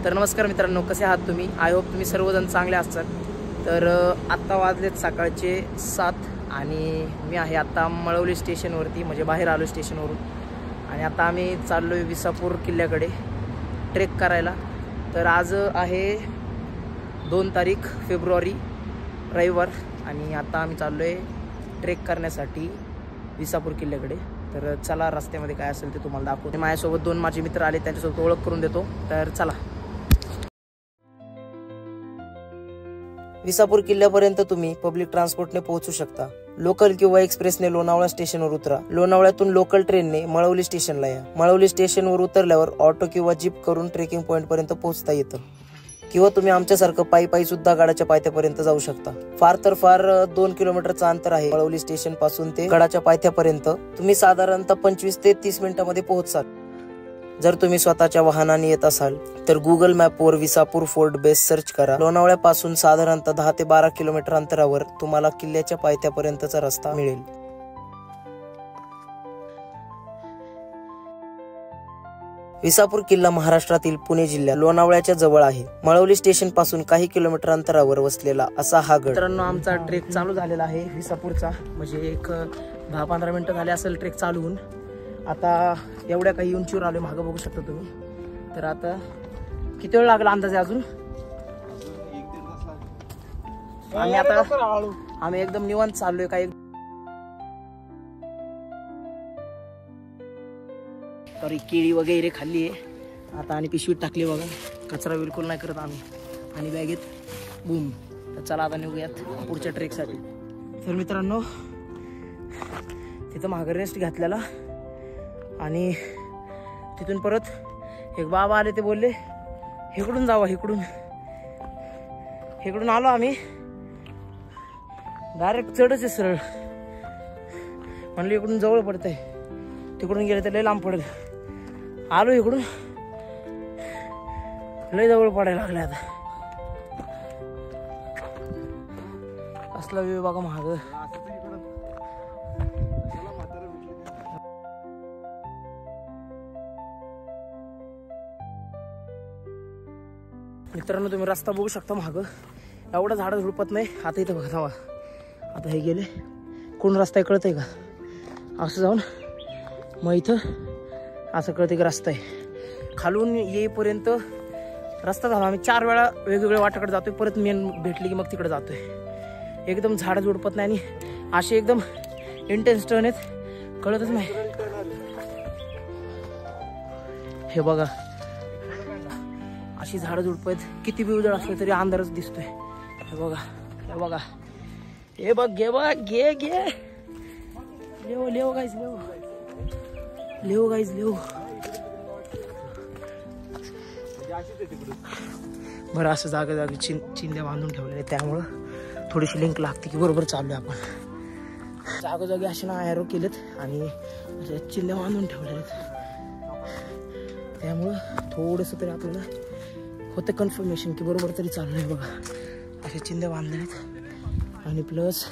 तर नमस्कार मित्रांनो, कसे आहात तुम्ही? आय होप तुम्ही सर्वजण चांगले असतात। तर आत्ता वाजलेत सकाळचे 7 आणि मी आहे आता मळवली स्टेशनवरती, म्हणजे बाहेर आलो स्टेशनवरून। आणि आता आम्ही चाललो आहे विसापूर किल्ल्याकडे ट्रेक करायला। तर आज आहे 2 तारीख फेब्रुवारी, रविवार, आणि आता आम्ही चाललो आहे ट्रेक करण्यासाठी विसापूर किल्ल्याकडे। तर चला, रस्त्यामध्ये काय असेल ते तुम्हाला दाखवतो। माझ्यासोबत 2 माझे मित्र आले, त्यांच्यासोबत ओळख करून देतो। तर चला, विसापूर किल्ल्यापर्यंत तुम्ही पब्लिक ट्रान्सपोर्टने पोहोचू शकता। लोकल किंवा एक्सप्रेसने लोणावळा स्टेशनवर उतरा। लोणावळ्यातून लोकल ट्रेनने मळवली स्टेशनला या। मळवली स्टेशनवर उतरल्यावर ऑटो किंवा जीप करून ट्रेकिंग पॉइंट पर्यंत पोहोचता येतं, किंवा तुम्ही आमच्यासारखं पायी सुद्धा गडाच्या पायथ्यापर्यंत जाऊ शकता। फार तर फार 2 किलोमीटरचं अंतर आहे मळवली स्टेशन पासून ते गडाच्या पायथ्यापर्यंत। तुम्ही साधारणतः 25 ते 30 मिनिटांमध्ये पोहोचाल। जर तुम्ही स्वतःच्या वाहनाने येत असाल तर गुगल मॅपवर विसापूर फोर्ट बेस सर्च करा। लोणावळ्यापासून साधारणतः 10 ते 12 किलोमीटर अंतरावर तुम्हाला किल्ल्याच्या पायथ्यापर्यंतचा रस्ता मिळेल। विसापूर किल्ला महाराष्ट्रातील पुणे जिल्ह्यात लोणावळ्याच्या जवळ आहे। मळवली स्टेशन पासून काही किलोमीटर अंतरावर वसलेला असा हा गड। मित्रांनो, आमचा ट्रेक चालू झालेला आहे विसापूरचा, म्हणजे एक 10-15 मिनिटं झाले असेल ट्रेक चालू होऊन। आता एवढ्या काही उंचीवर आलोय, मागं बघू शकता तुम्ही। तर आता किती वेळ लागला अंदाजे? अजून आम्ही एकदम निवांत चाललोय। काही केळी वगैरे खाल्ली आहे आता, आणि पिशवीत टाकली बघा। कचरा बिलकुल नाही करत आम्ही, आणि बॅगेत बूम। तर चला आता निघूयात पुढच्या ट्रेकसाठी। तर मित्रांनो, तिथं मागे रेस्ट घातलेला, आणि तिथून परत एक बाबा आले, ते बोलले इकडून जावा, इकडून आलो आम्ही। डायरेक्ट चढच आहे सरळ। म्हणलं इकडून जवळ पडतंय, तिकडून गेले तर लय लांब पडेल। आलो इकडून, लय जवळ पडायला लागले आता। असला व्यू बघा महाग। मित्रांनो, तुम्ही रस्ता बघू शकता महाग, एवढं झाड झुडपत नाही। आता इथं बघा, थांबा, आता हे गेले कोण रस्ता कळत आहे का? असं जाऊन मग इथं असं कळतं की रस्ता आहे। खालून येईपर्यंत रस्ता झाला। आम्ही 4 वेळा वेगवेगळ्या वाटाकडे जातोय, परत मेन भेटली की मग तिकडे जातोय। एकदम झाड झुडपत नाही, आणि असे एकदम इंटेन्स टर्न आहेत, कळतच नाही। हे बघा, अशी झाडं झुडप आहेत, किती बी उजेड असलं तरी अंधारच दिसतोय। हे बघा, हे बघा, हे बघ, घे बघ, घे लेव गाईज, लेव गाईज, लेव। बरं, असं जागे चिंध्या बांधून ठेवलेले, त्यामुळं थोडीशी लिंक लागते की बरोबर चाललोय आपण। जागोजागी असे ना ॲरो केलेत, आणि असे चिंध्या बांधून ठेवलेले, त्यामुळं थोडंसं तरी आपल्याला होतं कन्फर्मेशन की बरोबर तरी चाललंय। बघा, असे चिंध्या बांधलेत, आणि प्लस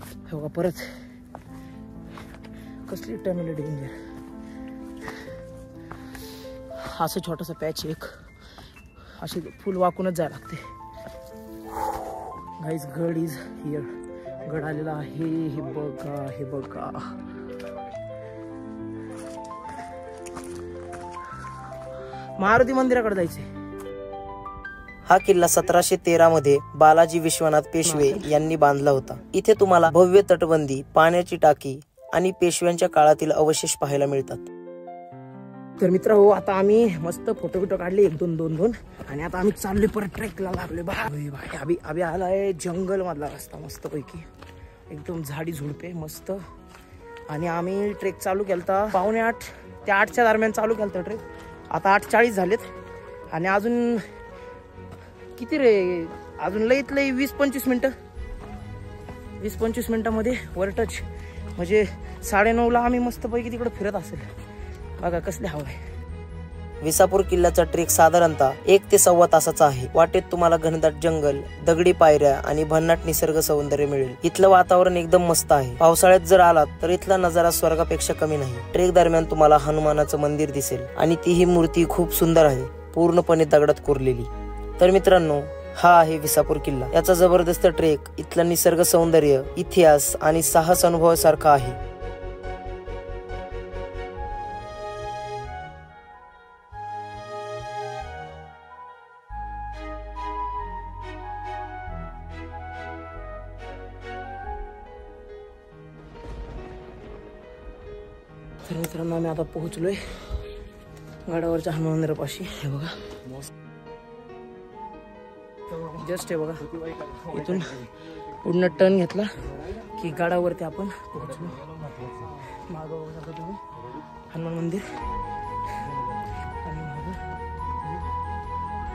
हे बघा, परत कसली टर्मिनल डेंजर। असं छोटासा पॅच, एक असे फुल वाकूनच जायला लागते। गाईज, गड इज हिअर, गड आलेला आहे। हे बघा, हे बघा, मारुती मंदिराकडे जायचे। हा किल्ला 1713 मध्ये बालाजी विश्वनाथ पेशवे यांनी बांधला होता। इथे तुम्हाला भव्य तटबंदी, पाण्याची टाकी आणि पेशव्यांच्या काळातील अवशेष पाहायला मिळतात। तर मित्र हो, आता आम्ही मस्त फोटो काढले 1-2, आणि आता आम्ही चाललोय परत ट्रेकला लागलोय। भाई अभि आलाय जंगल मधला रस्ता, मस्त पैकी एकदम झाडी झुडपे मस्त। आणि आम्ही ट्रेक चालू केलता 7:45 ते 8च्या दरम्यान चालू केलता ट्रेक। आता 8:40 झालेत, आणि अजून किती रे, अजून लईत लई 20-25 मिनिटं, 20-25 मिनिटांमध्ये वर टच, म्हणजे 9:30ला आम्ही मस्तपैकी तिकडे फिरत असेल। बघा कसले हवा आहे। विसापूर किल्ल्याचा ट्रेक साधारणतः 1 ते 1.25 तासाचा आहे। वाटेत तुम्हाला घनदाट जंगल, दगडी पायऱ्या आणि भन्नाट निसर्ग सौंदर्य मिळेल। इथलं वातावरण एकदम मस्त आहे। पावसाळ्यात जर आलात तर इथला नजारा स्वर्गापेक्षा कमी नाही। ट्रेक दरम्यान तुम्हाला हनुमानाचं मंदिर दिसेल, आणि ती ही मूर्ती खूप सुंदर आहे। पूर्णपणे दगडात कोरलेली. तर मित्रांनो, हा आहे विसापूर किल्ला. याचा जबरदस्त ट्रेक, इथलं निसर्ग सौंदर्य, इतिहास आणि साहस अनुभवासारखा आहे. तर मित्रांनो, आम्ही आता पोहोचलोय गडावरच्या हनुमान मंदिरापाशी. हे बघा, जस्ट हे बघा, इथून पूर्ण टर्न घेतला की गडावरती आपण पोहोचलो. मागं बघा तुम्ही हनुमान मंदिर आणि मागं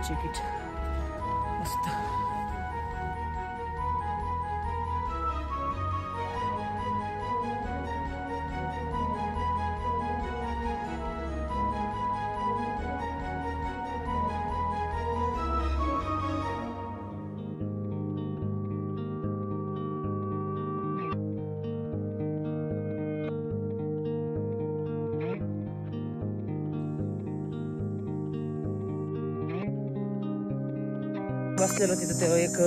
चिकीट मस्त. बसलेलो तिथं, ते एक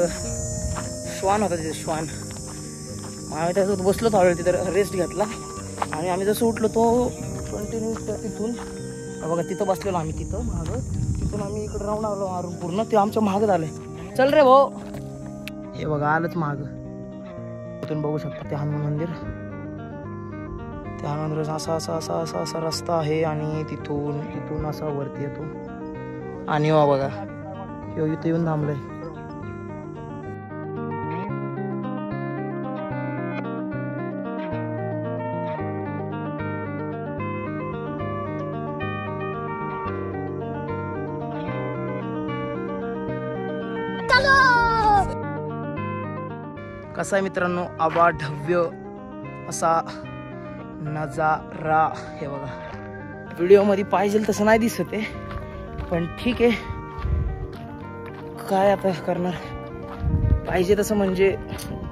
श्वान होता तिथे, श्वान. आम्ही त्याच्यात बसलो, थोडा वेळ तिथं रेस्ट घेतला आणि आम्ही जसं उठलो तो कंटिन्यू तिथून बघा तिथं बसलेलो आम्ही तिथं मागं. तिथून आम्ही इकडे राऊंड आलो मारून पूर्ण. ते आमच्या मागं झालंय. चल रे भाऊ. हे बघा आलंच मागं. तिथून बघू शकता ते हनुमान मंदिर. त्या हनुमान मंदिराचा असा असा असा असा असा रस्ता आहे आणि तिथून असा वरती येतो. आणि वा बघा इथे येऊन थांबलंय. कसा आहे मित्रांनो अवाढव्य असा नजारा. हे बघा, व्हिडिओ मध्ये पाहिजे तसं नाही दिसत आहे, पण ठीक आहे, काय आता करणार. पाहिजे तसं म्हणजे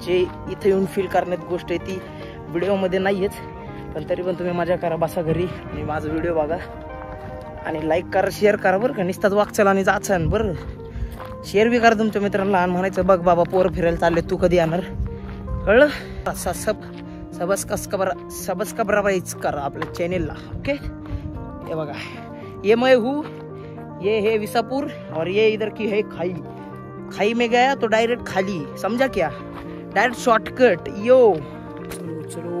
जे इथे येऊन फील करण्यात गोष्ट आहे ती व्हिडिओमध्ये नाही आहेच, पण तरी पण तुम्ही मजा करा, बसा घरी आणि माझा व्हिडिओ बघा आणि लाईक करा, शेअर करा बरं का. नुसताच वागचाल आणि जाचाल बरं. शेअर बी करा तुमच्या मित्रांना आणि म्हणायचं बघ बाबा पोरं फिरायला चालले, तू कधी येणार, कळलं. सबस्क्राइब करा आपल्या चॅनेलला. ओके, हे बघा, ये मैं हूँ, ये है विसापुर और ये इधर की है खाई. खाई में गया तो डायरेक्ट खाली, समझा क्या, डायरेक्ट शॉर्टकट. यो चलो चलो,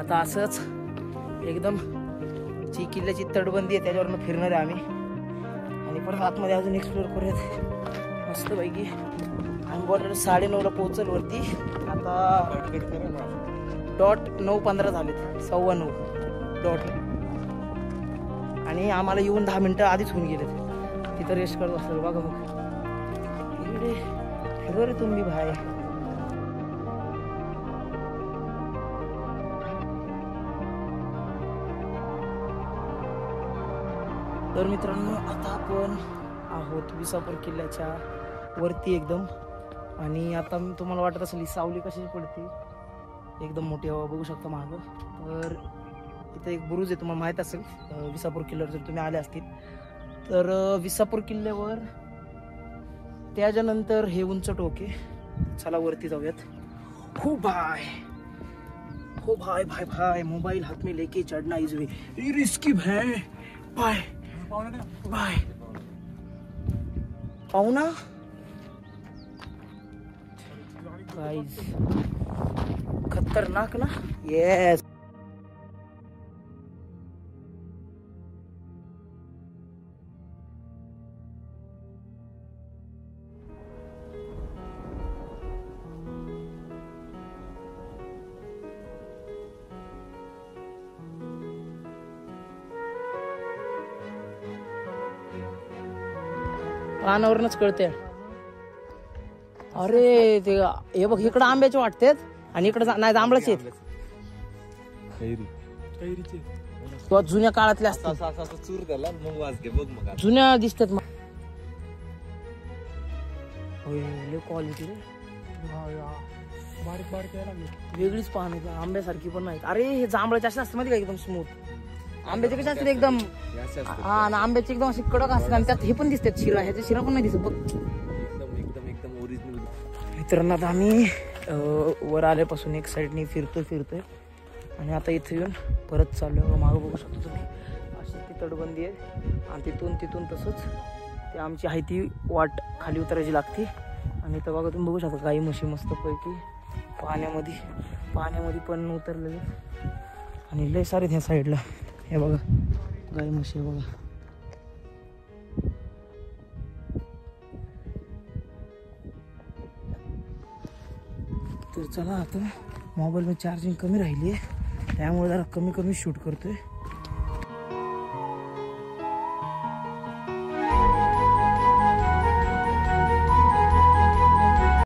आता असंच एकदम जी किल्ल्याची तटबंदी आहे त्याच्यावरनं फिरणार आहे आम्ही आणि परत आतमध्ये अजून एक्सप्लोर करूयात मस्त पैकी. आम्ही बॉर्डर 9:30ला पोहोचल वरती. आता डॉट 9:15 झालेत, 9:15 डॉट. आणि आम्हाला येऊन 10 मिनिटं आधीच होऊन गेलेत. तिथं रेस्ट करत असतो बघा. मग इकडे फिरो रे तुम्ही भाई. तर मित्रांनो, आता आपण आहोत विसापूर किल्ल्याच्या वरती एकदम. आणि आता तुम्हाला वाटत असेल ही सावली कशी पडते, एकदम मोठी हवा बघू शकता मागं. तर इथे एक बुरुज आहे, तुम्हाला माहीत असेल विसापूर किल्ल्यावर जर तुम्ही आले असतील तर. विसापूर किल्ल्यावर त्याच्यानंतर हे उंच टोके. चला वरती जाऊयात. हो भाई, हो भाई भाई भाई, मोबाईल हाथ में लेके चढ़ना इज वेरी रिस्की भाई. बाय बाय पाहुणा. गाइस खतरनाक ना. येस. पानावरूनच कळते. अरे ते हे बघ, इकडं आंब्याचे वाटतेत आणि इकडं नाही जांभळाचे आहेत. जुन्या काळातले असतात, जुन्या दिसतात. क्वालिटी बारीक बारीक वेगळीच पान आंब्यासारखी पण नाही. अरे हे जांभळाचे असे असतात माहिती का, एकदम स्मूथ. आंब्याचे कसे असतात एकदम, हा ना आंब्याचे एकदम असे कडक असतात आणि त्यात हे पण दिसतात शिरा, ह्याच्या शिरा पण नाही दिसत बघ. एकदम ओरिजिनल. मित्रांनो आता आम्ही वर आल्यापासून एक साईडनी फिरतोय आणि आता इथे येऊन परत चाललोय. मागं बघू शकतो तुम्ही अशी ती तटबंदी आहे आणि तिथून तसंच ते आमची आहे ती वाट खाली उतरायची लागते. आणि इथं बघा तुम्ही बघू शकता गाई म्हशी मस्तपैकी पाण्यामध्ये पण उतरलेले आणि लय सारे ह्या साईडला हे बघा गाई म्हशी बघा. तर चला आता मोबाईलमध्ये चार्जिंग कमी राहिली आहे त्यामुळे जरा कमी शूट करतोय.